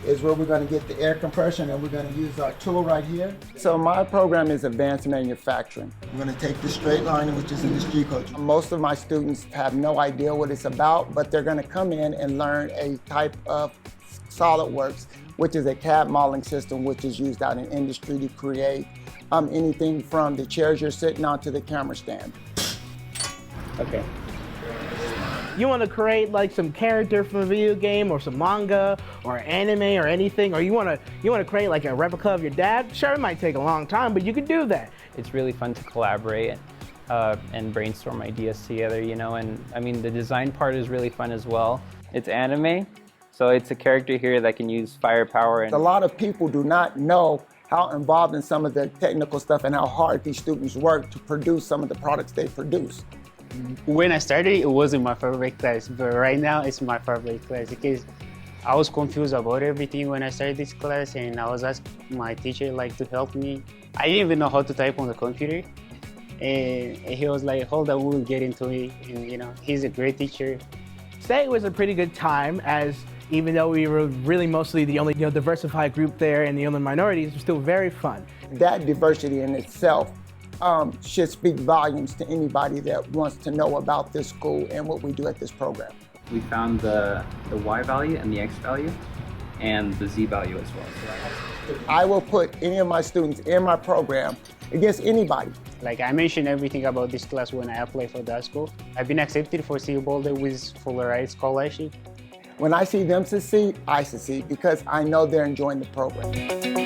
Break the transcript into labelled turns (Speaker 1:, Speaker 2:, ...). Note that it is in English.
Speaker 1: is where we're going to get the air compression, and we're going to use our tool right here. So my program is advanced manufacturing. We're going to take the straight line, which is in the street code. Most of my students have no idea what it's about, but they're going to come in and learn a type of SolidWorks, which is a CAD modeling system, which is used out in industry to create anything from the chairs you're sitting on to the camera stand.
Speaker 2: Okay.
Speaker 3: You want to create like some character from a video game or some manga or anime or anything, or you want to create like a replica of your dad? Sure, it might take a long time, but you can do that.
Speaker 2: It's really fun to collaborate and brainstorm ideas together, you know, and I mean the design part is really fun as well. It's anime, so it's a character here that can use firepower. And
Speaker 1: a lot of people do not know how involved in some of the technical stuff and how hard these students work to produce some of the products they produce.
Speaker 4: When I started, it wasn't my favorite class, but right now it's my favorite class because I was confused about everything when I started this class, and I was asking my teacher like to help me. I didn't even know how to type on the computer, and he was like, hold on, we'll get into it. And you know, he's a great teacher.
Speaker 3: Today was a pretty good time, as even though we were really mostly the only diversified group there and the only minorities, it was still very fun.
Speaker 1: That diversity in itself should speak volumes to anybody that wants to know about this school and what we do at this program.
Speaker 2: we found the Y value and the X value and the Z value as well.
Speaker 1: I will put any of my students in my program against anybody.
Speaker 4: Like I mentioned everything about this class when I applied for that school. I've been accepted for CU Boulder with full ride scholarship.
Speaker 1: When I see them succeed, I succeed because I know they're enjoying the program.